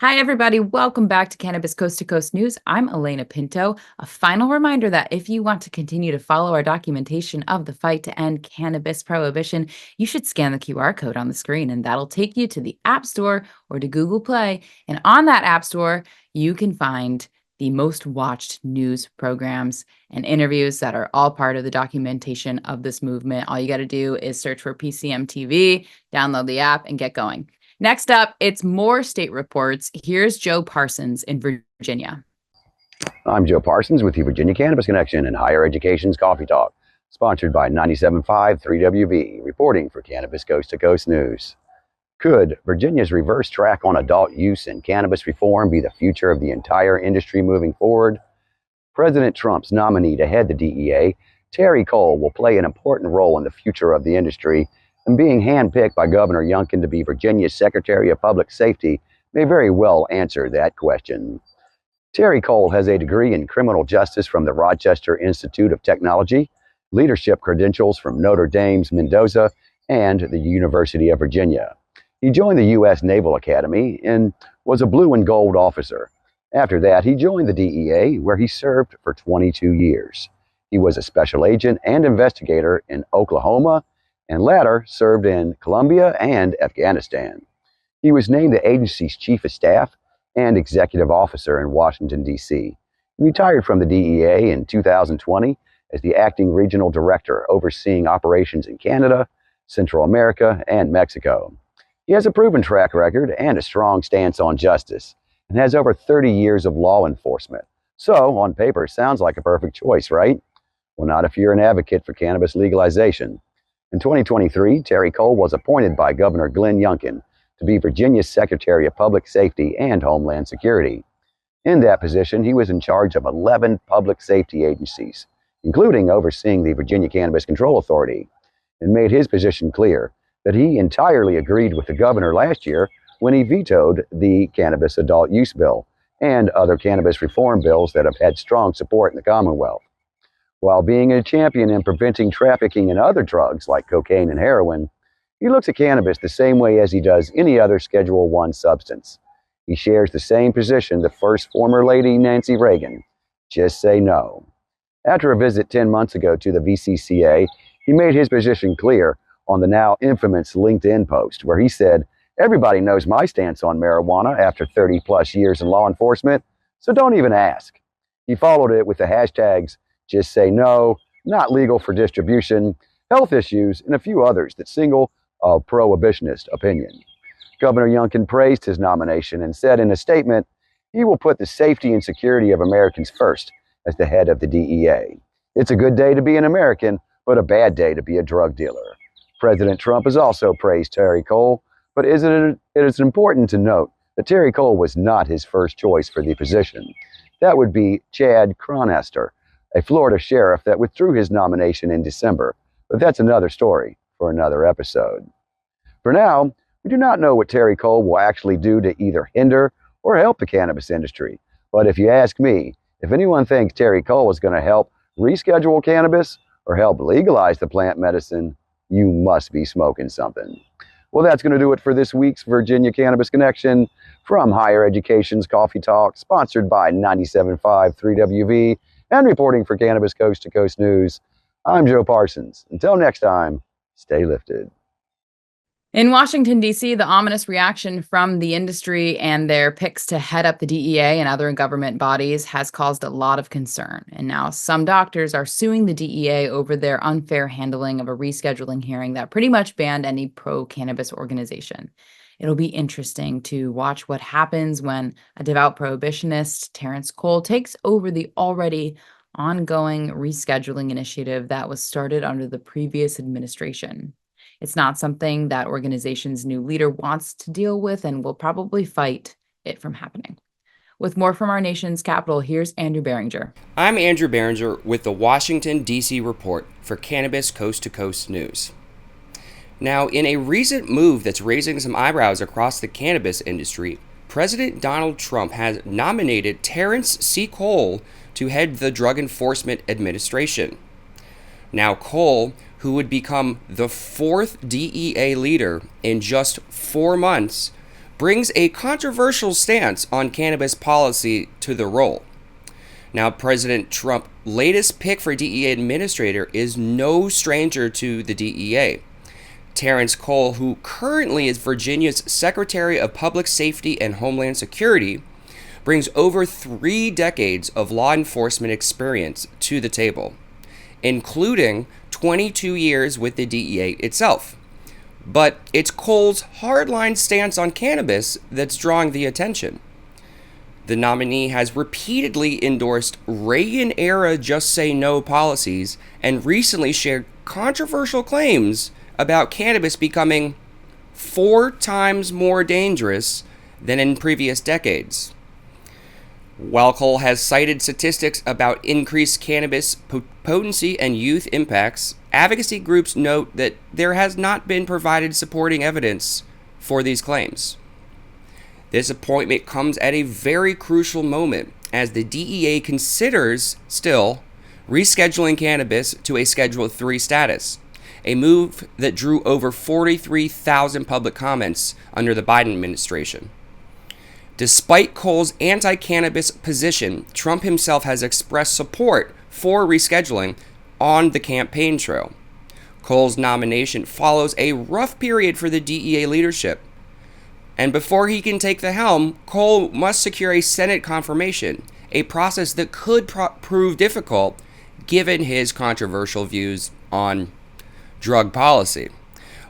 Hi, everybody. Welcome back to Cannabis Coast to Coast News. I'm Alaina Pinto. A final reminder that if you want to continue to follow our documentation of the fight to end cannabis prohibition, you should scan the QR code on the screen, and that'll take you to the App Store or to Google Play. And on that App Store, you can find the most watched news programs and interviews that are all part of the documentation of this movement. All you got to do is search for PCM TV, download the app, and get going. Next up, it's more state reports. Here's Joe Parsons in Virginia. I'm Joe Parsons with the Virginia Cannabis Connection and Higher Education's Coffee Talk, sponsored by 97.5 3WV, reporting for Cannabis Coast to Coast News. Could Virginia's reverse track on adult use and cannabis reform be the future of the entire industry moving forward? President Trump's nominee to head the DEA, Terry Cole, will play an important role in the future of the industry, and being handpicked by Governor Youngkin to be Virginia's Secretary of Public Safety may very well answer that question. Terry Cole has a degree in criminal justice from the Rochester Institute of Technology, leadership credentials from Notre Dame's Mendoza, and the University of Virginia. He joined the U.S. Naval Academy and was a blue and gold officer. After that, he joined the DEA, where he served for 22 years. He was a special agent and investigator in Oklahoma, and later served in Colombia and Afghanistan. He was named the agency's chief of staff and executive officer in Washington, D.C. He retired from the DEA in 2020 as the acting regional director overseeing operations in Canada, Central America, and Mexico. He has a proven track record and a strong stance on justice, and has over 30 years of law enforcement. So, on paper, sounds like a perfect choice, right? Well, not if you're an advocate for cannabis legalization. In 2023, Terry Cole was appointed by Governor Glenn Youngkin to be Virginia's Secretary of Public Safety and Homeland Security. In that position, he was in charge of 11 public safety agencies, including overseeing the Virginia Cannabis Control Authority, and made his position clear that he entirely agreed with the governor last year when he vetoed the cannabis adult use bill and other cannabis reform bills that have had strong support in the Commonwealth. While being a champion in preventing trafficking in other drugs like cocaine and heroin, he looks at cannabis the same way as he does any other Schedule I substance. He shares the same position the first former lady Nancy Reagan: just say no. After a visit 10 months ago to the VCCA, he made his position clear on the now infamous LinkedIn post, where he said, "Everybody knows my stance on marijuana after 30 plus years in law enforcement, so don't even ask." He followed it with the hashtags "Just Say No," "Not Legal for Distribution," "Health Issues," and a few others that signal a prohibitionist opinion. Governor Youngkin praised his nomination and said in a statement, he will put the safety and security of Americans first as the head of the DEA. It's a good day to be an American, but a bad day to be a drug dealer. President Trump has also praised Terry Cole, but it is important to note that Terry Cole was not his first choice for the position. That would be Chad Cronester, a Florida sheriff that withdrew his nomination in December, but that's another story for another episode. For now, we do not know what Terry Cole will actually do to either hinder or help the cannabis industry. But if you ask me, if anyone thinks Terry Cole is going to help reschedule cannabis or help legalize the plant medicine, you must be smoking something. Well, that's going to do it for this week's Virginia Cannabis Connection from Higher Education's Coffee Talk, sponsored by 97.5 3WV, and reporting for Cannabis Coast to Coast News. I'm Joe Parsons. Until next time, stay lifted. In Washington, D.C., the ominous reaction from the industry and their picks to head up the DEA and other government bodies has caused a lot of concern. And now some doctors are suing the DEA over their unfair handling of a rescheduling hearing that pretty much banned any pro-cannabis organization. It'll be interesting to watch what happens when a devout prohibitionist, Terrence Cole, takes over the already ongoing rescheduling initiative that was started under the previous administration. It's not something that organization's new leader wants to deal with and will probably fight it from happening. With more from our nation's capital, here's Andrew Behringer. I'm Andrew Behringer with the Washington, D.C. report for Cannabis Coast to Coast News. Now, in a recent move that's raising some eyebrows across the cannabis industry, President Donald Trump has nominated Terrence C. Cole to head the Drug Enforcement Administration. Now, Cole, who would become the fourth DEA leader in just 4 months, brings a controversial stance on cannabis policy to the role. Now, President Trump's latest pick for DEA administrator is no stranger to the DEA. Terrence Cole, who currently is Virginia's Secretary of Public Safety and Homeland Security, brings over 3 decades of law enforcement experience to the table, including 22 years with the DEA itself. But it's Cole's hardline stance on cannabis that's drawing the attention. The nominee has repeatedly endorsed Reagan-era Just Say No policies and recently shared controversial claims about cannabis becoming 4 times more dangerous than in previous decades. While Cole has cited statistics about increased cannabis potency and youth impacts, advocacy groups note that there has not been provided supporting evidence for these claims. This appointment comes at a very crucial moment as the DEA considers still rescheduling cannabis to a Schedule III status, a move that drew over 43,000 public comments under the Biden administration. Despite Cole's anti-cannabis position, Trump himself has expressed support for rescheduling on the campaign trail. Cole's nomination follows a rough period for the DEA leadership. And before he can take the helm, Cole must secure a Senate confirmation, a process that could prove difficult given his controversial views on drug policy.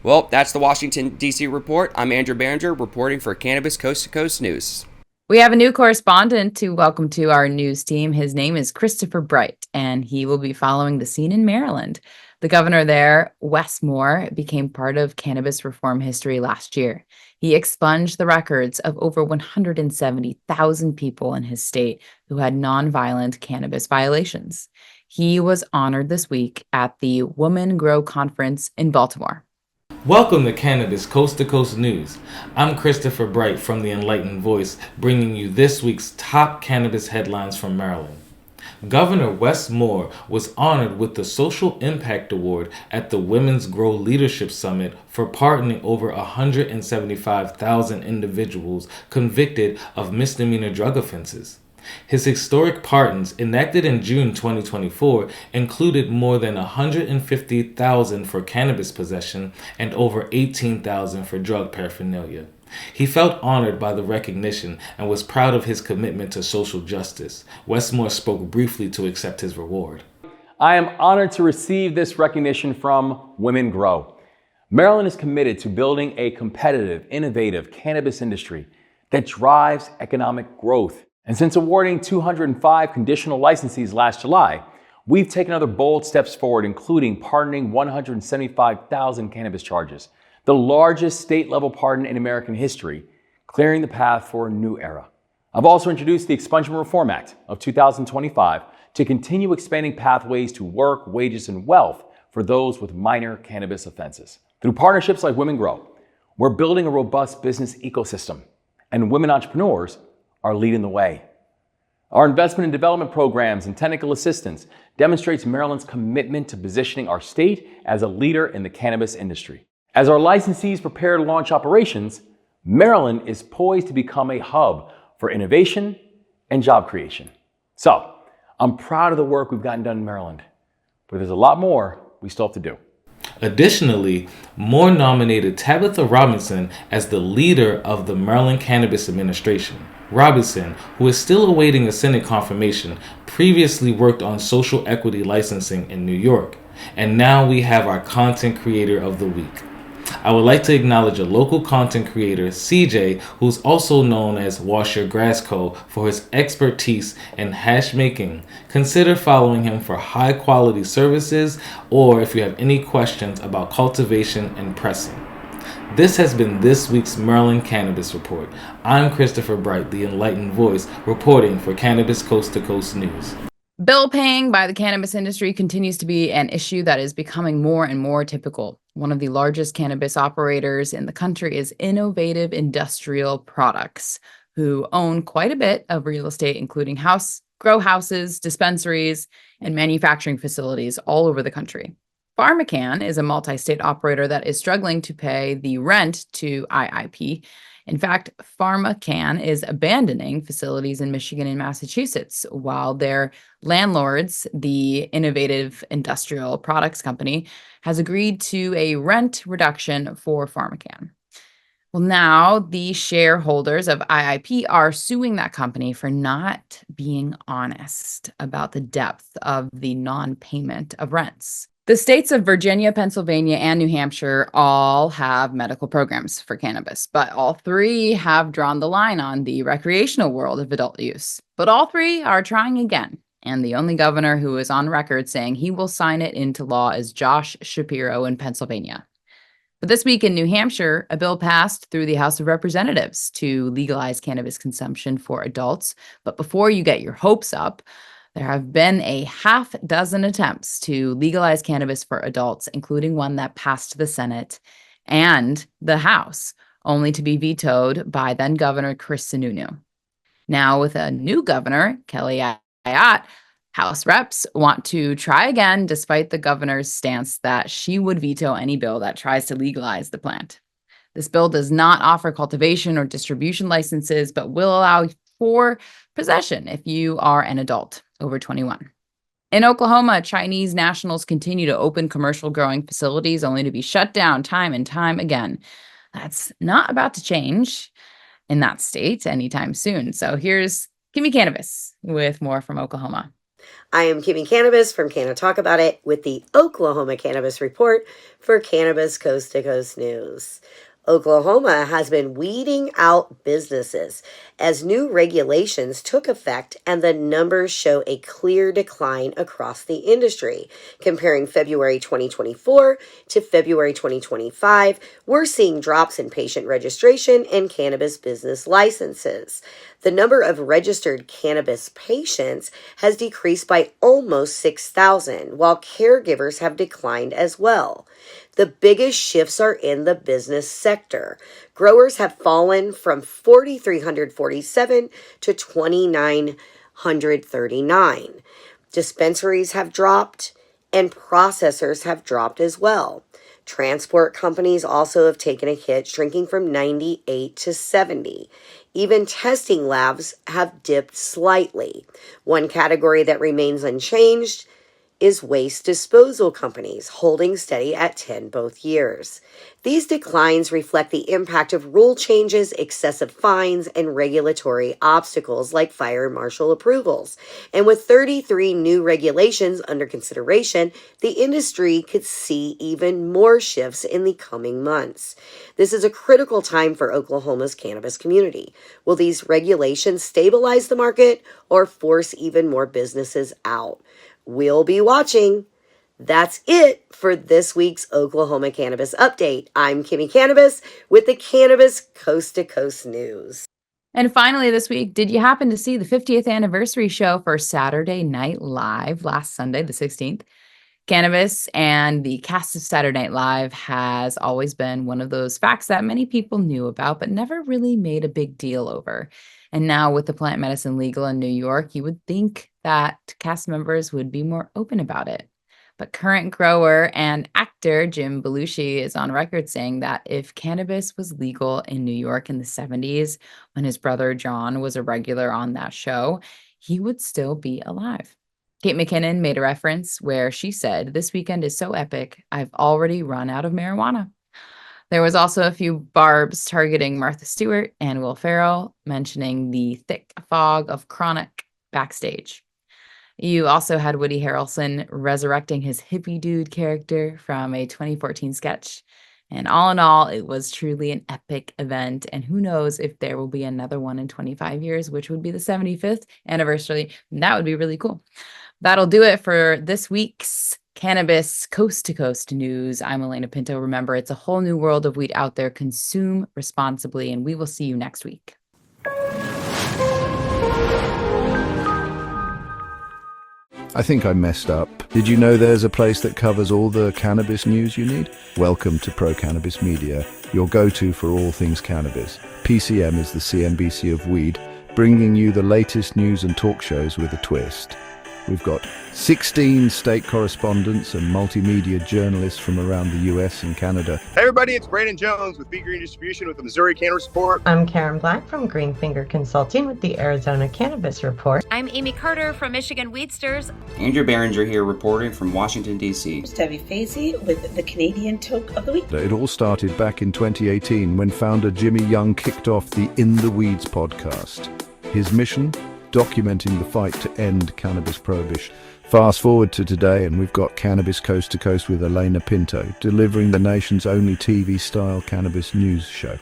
Well, that's the Washington, D.C. report. I'm Andrew Behringer, reporting for Cannabis Coast to Coast News. We have a new correspondent to welcome to our news team. His name is Christopher Bright, and he will be following the scene in Maryland. The governor there, Wes Moore, became part of cannabis reform history last year. He expunged the records of over 170,000 people in his state who had nonviolent cannabis violations. He was honored this week at the Women Grow Conference in Baltimore. Welcome to Cannabis Coast to Coast News. I'm Christopher Bright from the Enlightened Voice, bringing you this week's top cannabis headlines from Maryland. Governor Wes Moore was honored with the Social Impact Award at the Women's Grow Leadership Summit for pardoning over 175,000 individuals convicted of misdemeanor drug offenses. His historic pardons, enacted in June 2024, included more than 150,000 for cannabis possession and over 18,000 for drug paraphernalia. He felt honored by the recognition and was proud of his commitment to social justice. Wes Moore spoke briefly to accept his reward. I am honored to receive this recognition from Women Grow. Maryland is committed to building a competitive, innovative cannabis industry that drives economic growth. And since awarding 205 conditional licensees last July, we've taken other bold steps forward, including pardoning 175,000 cannabis charges, the largest state-level pardon in American history, clearing the path for a new era. I've also introduced the Expungement Reform Act of 2025 to continue expanding pathways to work, wages, and wealth for those with minor cannabis offenses. Through partnerships like Women Grow, we're building a robust business ecosystem, and women entrepreneurs are leading the way. Our investment and development programs and technical assistance demonstrates Maryland's commitment to positioning our state as a leader in the cannabis industry. As our licensees prepare to launch operations, Maryland is poised to become a hub for innovation and job creation. So, I'm proud of the work we've gotten done in Maryland, but there's a lot more we still have to do. Additionally, Moore nominated Tabitha Robinson as the leader of the Maryland Cannabis Administration. Robinson, who is still awaiting a Senate confirmation, previously worked on social equity licensing in New York. And now we have our Content Creator of the Week. I would like to acknowledge a local content creator, CJ, who's also known as Wash Your Grass Co., for his expertise in hash making. Consider following him for high quality services, or if you have any questions about cultivation and pressing. This has been this week's Maryland Cannabis Report. I'm Christopher Bright, the Enlightened Voice, reporting for Cannabis Coast to Coast News. Bill paying by the cannabis industry continues to be an issue that is becoming more and more typical. One of the largest cannabis operators in the country is Innovative Industrial Products, who own quite a bit of real estate, including grow houses, dispensaries, and manufacturing facilities all over the country. PharmaCann is a multi-state operator that is struggling to pay the rent to IIP. In fact, PharmaCann is abandoning facilities in Michigan and Massachusetts, while their landlords, the Innovative Industrial Products Company, has agreed to a rent reduction for PharmaCann. Well, now the shareholders of IIP are suing that company for not being honest about the depth of the non-payment of rents. The states of Virginia, Pennsylvania, and New Hampshire all have medical programs for cannabis, but all three have drawn the line on the recreational world of adult use. But all three are trying again, and the only governor who is on record saying he will sign it into law is Josh Shapiro in Pennsylvania. But this week in New Hampshire, a bill passed through the House of Representatives to legalize cannabis consumption for adults. But before you get your hopes up, there have been a half dozen attempts to legalize cannabis for adults, including one that passed the Senate and the House, only to be vetoed by then Governor Chris Sununu. Now, with a new governor, Kelly Ayotte, House reps want to try again, despite the governor's stance that she would veto any bill that tries to legalize the plant. This bill does not offer cultivation or distribution licenses, but will allow for possession if you are an adult over 21. In Oklahoma, Chinese nationals continue to open commercial growing facilities only to be shut down time and time again. That's not about to change in that state anytime soon. So here's Kimmie Cannabis with more from Oklahoma. I am Kimmie Cannabis from Canna Talk About It with the Oklahoma Cannabis Report for Cannabis Coast to Coast News. Oklahoma has been weeding out businesses as new regulations took effect, and the numbers show a clear decline across the industry. Comparing February 2024 to February 2025, we're seeing drops in patient registration and cannabis business licenses. The number of registered cannabis patients has decreased by almost 6,000, while caregivers have declined as well. The biggest shifts are in the business sector. Growers have fallen from 4,347 to 2,939. Dispensaries have dropped, and processors have dropped as well. Transport companies also have taken a hit, shrinking from 98 to 70. Even testing labs have dipped slightly. One category that remains unchanged is waste disposal companies, holding steady at 10 both years. These declines reflect the impact of rule changes, excessive fines, and regulatory obstacles like fire marshal approvals. And with 33 new regulations under consideration, the industry could see even more shifts in the coming months. This is a critical time for Oklahoma's cannabis community. Will these regulations stabilize the market or force even more businesses out? We'll be watching. That's it for this week's Oklahoma Cannabis Update. I'm Kimmie Cannabis with the Cannabis Coast to Coast News. And finally this week, did you happen to see the 50th anniversary show for Saturday Night Live last Sunday, the 16th? Cannabis and the cast of Saturday Night Live has always been one of those facts that many people knew about, but never really made a big deal over. And now with the plant medicine legal in New York, you would think that cast members would be more open about it. But current grower and actor Jim Belushi is on record saying that if cannabis was legal in New York in the 70s, when his brother John was a regular on that show, he would still be alive. Kate McKinnon made a reference where she said, "This weekend is so epic, I've already run out of marijuana." There was also a few barbs targeting Martha Stewart and Will Ferrell, mentioning the thick fog of chronic backstage. You also had Woody Harrelson resurrecting his hippie dude character from a 2014 sketch. And all in all, it was truly an epic event. And who knows if there will be another one in 25 years, which would be the 75th anniversary. And that would be really cool. That'll do it for this week's Cannabis Coast to Coast News. I'm Alaina Pinto. Remember, it's a whole new world of weed out there. Consume responsibly, and we will see you next week. I think I messed up. Did you know there's a place that covers all the cannabis news you need? Welcome to Pro Cannabis Media, your go-to for all things cannabis. PCM is the CNBC of weed, bringing you the latest news and talk shows with a twist. We've got 16 state correspondents and multimedia journalists from around the US and Canada. Hey everybody, it's Brandon Jones with Be Green Distribution with the Missouri Cannabis Report. I'm Karen Black from Greenfinger Consulting with the Arizona Cannabis Report. I'm Amy Carter from Michigan Weedsters. Andrew Behringer here reporting from Washington, D.C. Debbie Fazy with the Canadian Toke of the Week. It all started back in 2018 when founder Jimmy Young kicked off the In the Weeds podcast. His mission? Documenting the fight to end cannabis prohibition. Fast forward to today and we've got Cannabis Coast to Coast with Alaina Pinto, delivering the nation's only TV-style cannabis news show.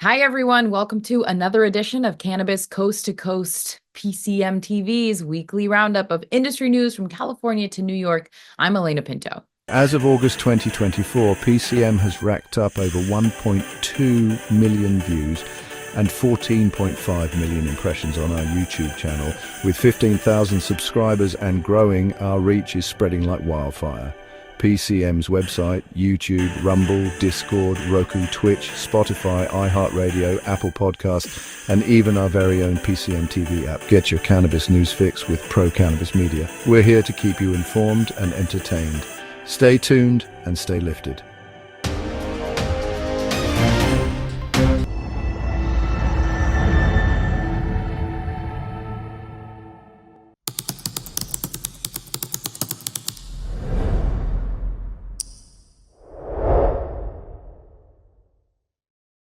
Hi, everyone. Welcome to another edition of Cannabis Coast to Coast, PCM TV's weekly roundup of industry news from California to New York. I'm Alaina Pinto. As of August 2024, PCM has racked up over 1.2 million views and 14.5 million impressions on our YouTube channel. With 15,000 subscribers and growing, our reach is spreading like wildfire. PCM's website, YouTube, Rumble, Discord, Roku, Twitch, Spotify, iHeartRadio, Apple Podcasts, and even our very own PCM TV app. Get your cannabis news fix with Pro Cannabis Media. We're here to keep you informed and entertained. Stay tuned and stay lifted.